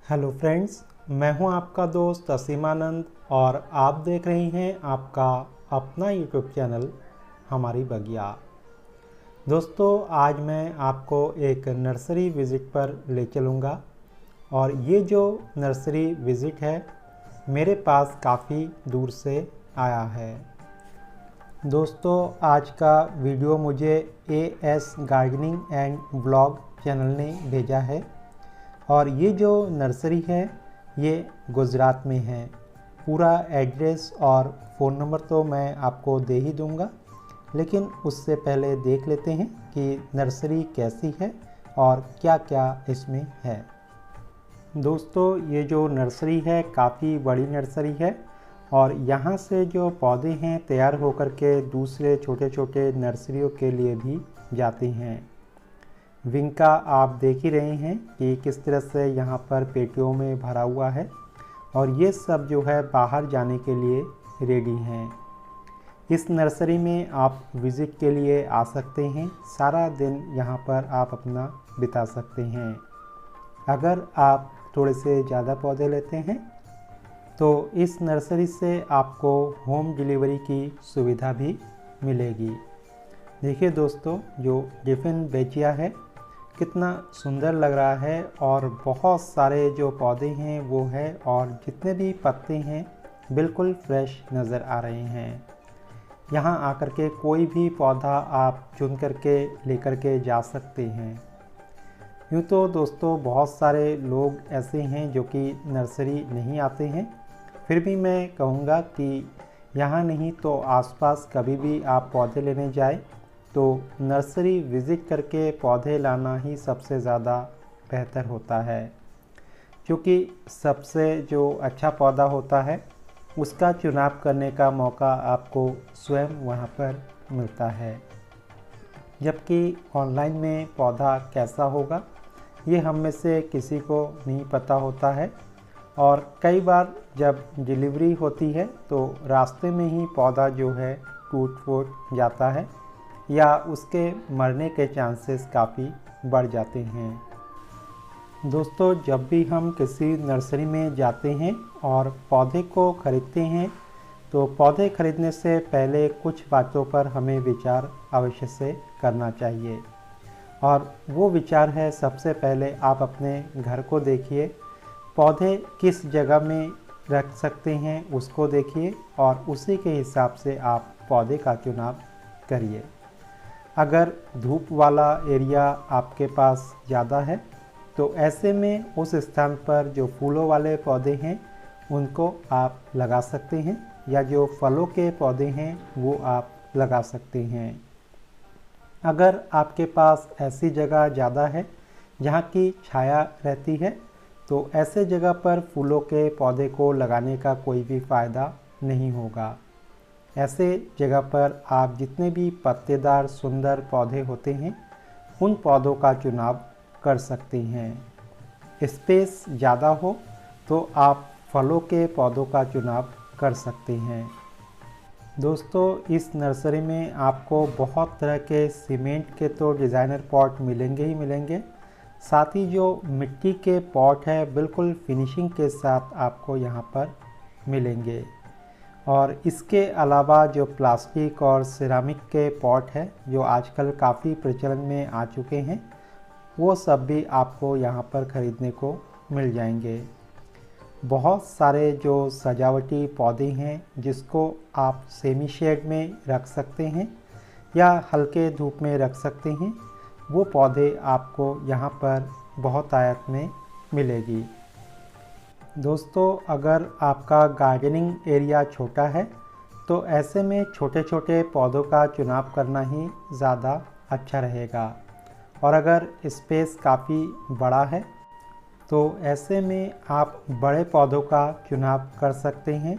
Hello friends, मैं हूं आपका दोस्त असीमानंद और आप देख रहे हैं आपका अपना यूट्यूब चैनल हमारी बगिया। दोस्तों, आज मैं आपको एक नर्सरी विज़िट पर ले चलूँगा और ये जो नर्सरी विज़िट है मेरे पास काफ़ी दूर से आया है। दोस्तों, आज का वीडियो मुझे AS gardening and blog channel ने भेजा है और ये जो नर्सरी है ये गुजरात में है। पूरा एड्रेस और फ़ोन नंबर तो मैं आपको दे ही दूँगा, लेकिन उससे पहले देख लेते हैं कि नर्सरी कैसी है और क्या क्या इसमें है। दोस्तों, ये जो नर्सरी है काफ़ी बड़ी नर्सरी है और यहाँ से जो पौधे हैं तैयार होकर के दूसरे छोटे छोटे नर्सरियों के लिए भी जाते हैं। विंग का आप देख ही रहे हैं कि किस तरह से यहाँ पर पेटियों में भरा हुआ है और ये सब जो है बाहर जाने के लिए रेडी हैं। इस नर्सरी में आप विज़िट के लिए आ सकते हैं, सारा दिन यहाँ पर आप अपना बिता सकते हैं। अगर आप थोड़े से ज़्यादा पौधे लेते हैं तो इस नर्सरी से आपको होम डिलीवरी की सुविधा भी मिलेगी। देखिए दोस्तों, जो डिफिन बेचिया है कितना सुंदर लग रहा है और बहुत सारे जो पौधे हैं वो है और जितने भी पत्ते हैं बिल्कुल फ्रेश नज़र आ रहे हैं। यहाँ आकर के कोई भी पौधा आप चुन करके लेकर के जा सकते हैं। यूँ तो दोस्तों बहुत सारे लोग ऐसे हैं जो कि नर्सरी नहीं आते हैं, फिर भी मैं कहूँगा कि यहाँ नहीं तो आसपास कभी भी आप पौधे लेने जाए तो नर्सरी विज़िट करके पौधे लाना ही सबसे ज़्यादा बेहतर होता है, क्योंकि सबसे जो अच्छा पौधा होता है उसका चुनाव करने का मौका आपको स्वयं वहाँ पर मिलता है। जबकि ऑनलाइन में पौधा कैसा होगा ये हम में से किसी को नहीं पता होता है और कई बार जब डिलीवरी होती है तो रास्ते में ही पौधा जो है टूट फूट जाता है या उसके मरने के चांसेस काफ़ी बढ़ जाते हैं। दोस्तों, जब भी हम किसी नर्सरी में जाते हैं और पौधे को ख़रीदते हैं तो पौधे खरीदने से पहले कुछ बातों पर हमें विचार अवश्य से करना चाहिए और वो विचार है, सबसे पहले आप अपने घर को देखिए, पौधे किस जगह में रख सकते हैं उसको देखिए और उसी के हिसाब से आप पौधे का चुनाव करिए। अगर धूप वाला एरिया आपके पास ज़्यादा है तो ऐसे में उस स्थान पर जो फूलों वाले पौधे हैं उनको आप लगा सकते हैं या जो फलों के पौधे हैं वो आप लगा सकते हैं। अगर आपके पास ऐसी जगह ज़्यादा है जहाँ की छाया रहती है तो ऐसे जगह पर फूलों के पौधे को लगाने का कोई भी फ़ायदा नहीं होगा। ऐसे जगह पर आप जितने भी पत्तेदार सुंदर पौधे होते हैं उन पौधों का चुनाव कर सकते हैं। स्पेस ज़्यादा हो तो आप फलों के पौधों का चुनाव कर सकते हैं। दोस्तों, इस नर्सरी में आपको बहुत तरह के सीमेंट के तो डिज़ाइनर पॉट मिलेंगे ही मिलेंगे, साथ ही जो मिट्टी के पॉट है बिल्कुल फिनिशिंग के साथ आपको यहाँ पर मिलेंगे और इसके अलावा जो प्लास्टिक और सिरामिक के पॉट है जो आजकल काफ़ी प्रचलन में आ चुके हैं वो सब भी आपको यहाँ पर ख़रीदने को मिल जाएंगे। बहुत सारे जो सजावटी पौधे हैं जिसको आप सेमी शेड में रख सकते हैं या हल्के धूप में रख सकते हैं, वो पौधे आपको यहाँ पर बहुत आयत में मिलेगी। दोस्तों, अगर आपका गार्डनिंग एरिया छोटा है तो ऐसे में छोटे छोटे पौधों का चुनाव करना ही ज़्यादा अच्छा रहेगा और अगर स्पेस काफ़ी बड़ा है तो ऐसे में आप बड़े पौधों का चुनाव कर सकते हैं।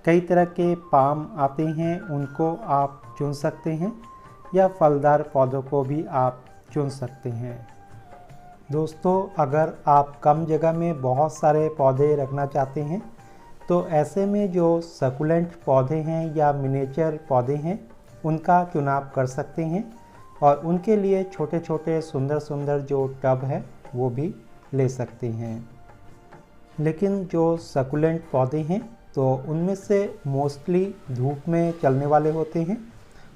कई तरह के पाम आते हैं उनको आप चुन सकते हैं या फलदार पौधों को भी आप चुन सकते हैं। दोस्तों, अगर आप कम जगह में बहुत सारे पौधे रखना चाहते हैं तो ऐसे में जो सकुलेंट पौधे हैं या मिनिएचर पौधे हैं उनका चुनाव कर सकते हैं और उनके लिए छोटे छोटे सुंदर सुंदर जो टब है वो भी ले सकते हैं। लेकिन जो सकुलेंट पौधे हैं तो उनमें से मोस्टली धूप में चलने वाले होते हैं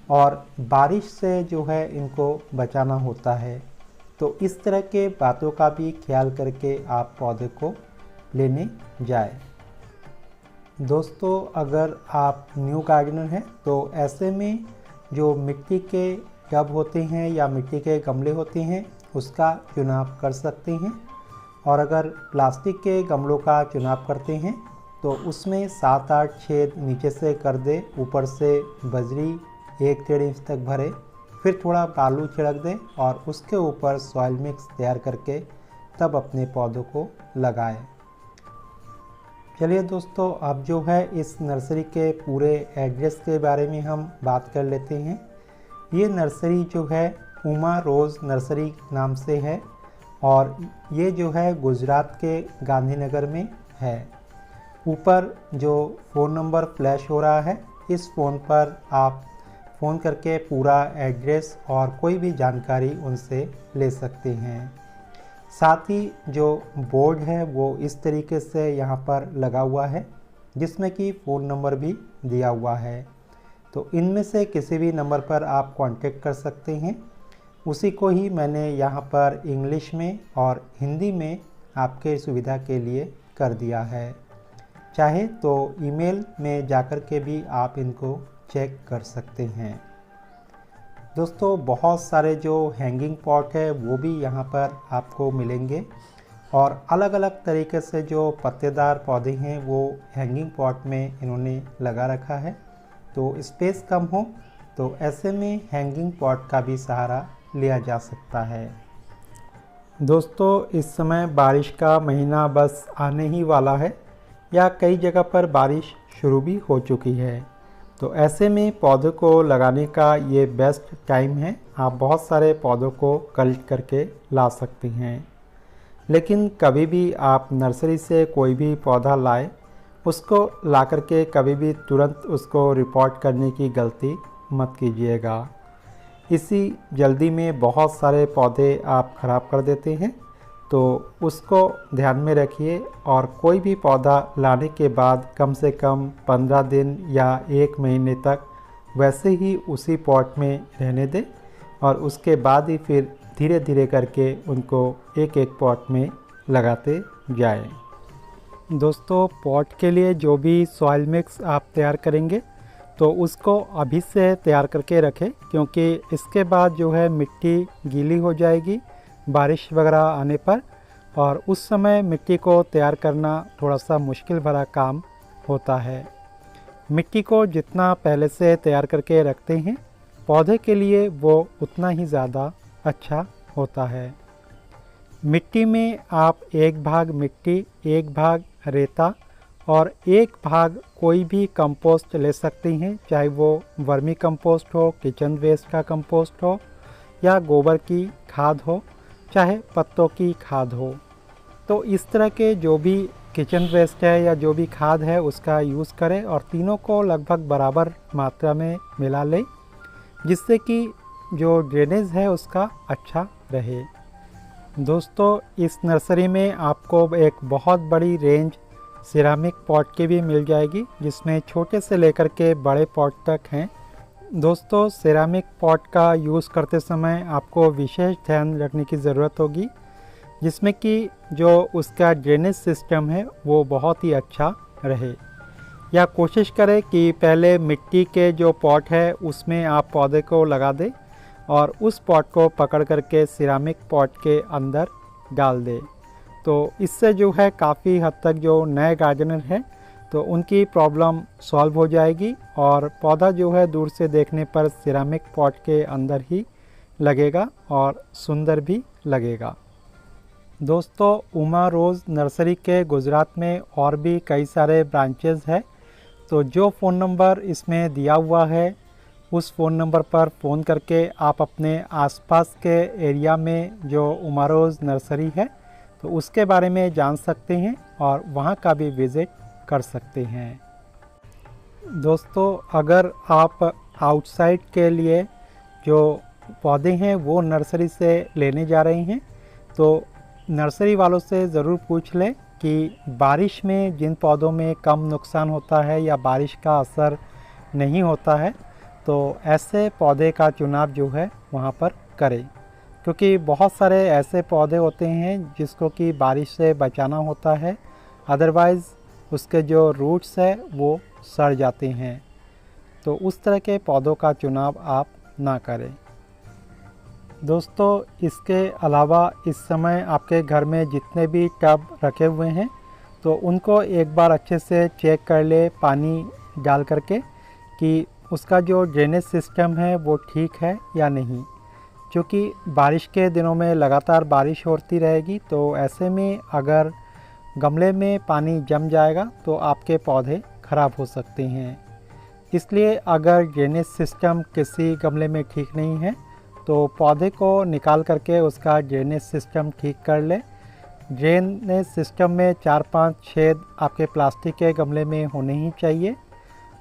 और बारिश से जो है इनको बचाना होता है। तो इस तरह के बातों का भी ख्याल करके आप पौधे को लेने जाए। दोस्तों, अगर आप न्यू गार्डनर हैं तो ऐसे में जो मिट्टी के टब होते हैं या मिट्टी के गमले होते हैं उसका चुनाव कर सकते हैं। और अगर प्लास्टिक के गमलों का चुनाव करते हैं तो उसमें 7-8 छेद नीचे से कर दे, ऊपर से बजरी 1-1.5 इंच तक भरे, फिर थोड़ा बालू छिड़क दें और उसके ऊपर सॉइल मिक्स तैयार करके तब अपने पौधों को लगाएं। चलिए दोस्तों, अब जो है इस नर्सरी के पूरे एड्रेस के बारे में हम बात कर लेते हैं। ये नर्सरी जो है उमा रोज़ नर्सरी नाम से है और ये जो है गुजरात के गांधीनगर में है। ऊपर जो फ़ोन नंबर फ्लैश हो रहा है, इस फ़ोन पर आप फ़ोन करके पूरा एड्रेस और कोई भी जानकारी उनसे ले सकते हैं। साथ ही जो बोर्ड है वो इस तरीके से यहाँ पर लगा हुआ है जिसमें कि फ़ोन नंबर भी दिया हुआ है। तो इनमें से किसी भी नंबर पर आप कांटेक्ट कर सकते हैं। उसी को ही मैंने यहाँ पर इंग्लिश में और हिंदी में आपके सुविधा के लिए कर दिया है। चाहे तो ईमेल में जाकर के भी आप इनको चेक कर सकते हैं। दोस्तों, बहुत सारे जो हैंगिंग पॉट है वो भी यहाँ पर आपको मिलेंगे और अलग अलग तरीके से जो पत्तेदार पौधे हैं वो हैंगिंग पॉट में इन्होंने लगा रखा है। तो स्पेस कम हो तो ऐसे में हैंगिंग पॉट का भी सहारा लिया जा सकता है। दोस्तों, इस समय बारिश का महीना बस आने ही वाला है या कई जगह पर बारिश शुरू भी हो चुकी है। तो ऐसे में पौधों को लगाने का ये बेस्ट टाइम है। आप बहुत सारे पौधों को कलेक्ट करके ला सकते हैं। लेकिन कभी भी आप नर्सरी से कोई भी पौधा लाए, उसको ला करके कभी भी तुरंत उसको रिपोर्ट करने की गलती मत कीजिएगा। इसी जल्दी में बहुत सारे पौधे आप ख़राब कर देते हैं, तो उसको ध्यान में रखिए और कोई भी पौधा लाने के बाद कम से कम 15 दिन या 1 महीने तक वैसे ही उसी पॉट में रहने दें और उसके बाद ही फिर धीरे धीरे करके उनको एक एक पॉट में लगाते जाएं। दोस्तों, पॉट के लिए जो भी सॉइल मिक्स आप तैयार करेंगे तो उसको अभी से तैयार करके रखें, क्योंकि इसके बाद जो है मिट्टी गीली हो जाएगी बारिश वगैरह आने पर, और उस समय मिट्टी को तैयार करना थोड़ा सा मुश्किल भरा काम होता है। मिट्टी को जितना पहले से तैयार करके रखते हैं पौधे के लिए वो उतना ही ज़्यादा अच्छा होता है। मिट्टी में आप 1 भाग मिट्टी, 1 भाग रेता और 1 भाग कोई भी कंपोस्ट ले सकते हैं, चाहे वो वर्मी कंपोस्ट हो, किचन वेस्ट का कंपोस्ट हो या गोबर की खाद हो, चाहे पत्तों की खाद हो। तो इस तरह के जो भी किचन वेस्ट है या जो भी खाद है उसका यूज़ करें और तीनों को लगभग बराबर मात्रा में मिला लें, जिससे कि जो ड्रेनेज है उसका अच्छा रहे। दोस्तों, इस नर्सरी में आपको एक बहुत बड़ी रेंज सिरामिक पॉट की भी मिल जाएगी, जिसमें छोटे से लेकर के बड़े पॉट तक हैं। दोस्तों, सिरामिक पॉट का यूज़ करते समय आपको विशेष ध्यान रखने की ज़रूरत होगी, जिसमें कि जो उसका ड्रेनेज सिस्टम है वो बहुत ही अच्छा रहे। या कोशिश करें कि पहले मिट्टी के जो पॉट है उसमें आप पौधे को लगा दें और उस पॉट को पकड़ करके सिरामिक पॉट के अंदर डाल दें। तो इससे जो है काफ़ी हद तक जो नए गार्डनर हैं तो उनकी प्रॉब्लम सॉल्व हो जाएगी और पौधा जो है दूर से देखने पर सिरामिक पॉट के अंदर ही लगेगा और सुंदर भी लगेगा। दोस्तों, उमा रोज़ नर्सरी के गुजरात में और भी कई सारे ब्रांचेज़ हैं। तो जो फ़ोन नंबर इसमें दिया हुआ है उस फ़ोन नंबर पर फ़ोन करके आप अपने आसपास के एरिया में जो उमा रोज़ नर्सरी है तो उसके बारे में जान सकते हैं और वहाँ का भी विज़िट कर सकते हैं। दोस्तों, अगर आप आउटसाइड के लिए जो पौधे हैं वो नर्सरी से लेने जा रहे हैं तो नर्सरी वालों से ज़रूर पूछ लें कि बारिश में जिन पौधों में कम नुकसान होता है या बारिश का असर नहीं होता है, तो ऐसे पौधे का चुनाव जो है वहाँ पर करें, क्योंकि बहुत सारे ऐसे पौधे होते हैं जिसको कि बारिश से बचाना होता है, अदरवाइज़ उसके जो रूट्स है वो सड़ जाते हैं। तो उस तरह के पौधों का चुनाव आप ना करें। दोस्तों, इसके अलावा इस समय आपके घर में जितने भी टब रखे हुए हैं तो उनको एक बार अच्छे से चेक कर ले पानी डाल करके कि उसका जो ड्रेनेज सिस्टम है वो ठीक है या नहीं, क्योंकि बारिश के दिनों में लगातार बारिश होती रहेगी, तो ऐसे में अगर गमले में पानी जम जाएगा तो आपके पौधे ख़राब हो सकते हैं। इसलिए अगर ड्रेनेज सिस्टम किसी गमले में ठीक नहीं है तो पौधे को निकाल करके उसका ड्रेनेज सिस्टम ठीक कर ले। ड्रेनेज सिस्टम में 4-5 छेद आपके प्लास्टिक के गमले में होने ही चाहिए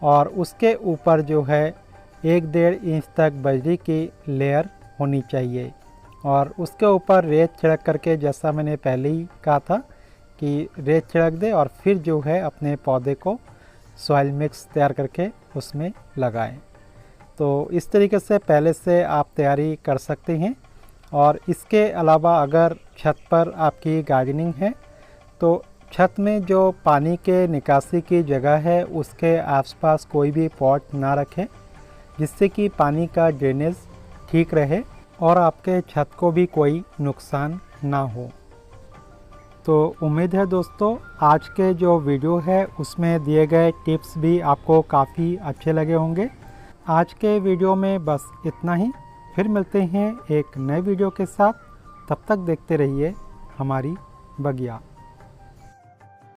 और उसके ऊपर जो है 1-1.5 इंच तक बजरी की लेयर होनी चाहिए और उसके ऊपर रेत छिड़क करके, जैसा मैंने पहले ही कहा था कि रेत छिड़क दे और फिर जो है अपने पौधे को सॉइल मिक्स तैयार करके उसमें लगाएं। तो इस तरीके से पहले से आप तैयारी कर सकते हैं। और इसके अलावा अगर छत पर आपकी गार्डनिंग है तो छत में जो पानी के निकासी की जगह है उसके आसपास कोई भी पॉट ना रखें, जिससे कि पानी का ड्रेनेज ठीक रहे और आपके छत को भी कोई नुकसान ना हो। तो उम्मीद है दोस्तों आज के जो वीडियो है उसमें दिए गए टिप्स भी आपको काफ़ी अच्छे लगे होंगे। आज के वीडियो में बस इतना ही। फिर मिलते हैं एक नए वीडियो के साथ। तब तक देखते रहिए हमारी बगिया।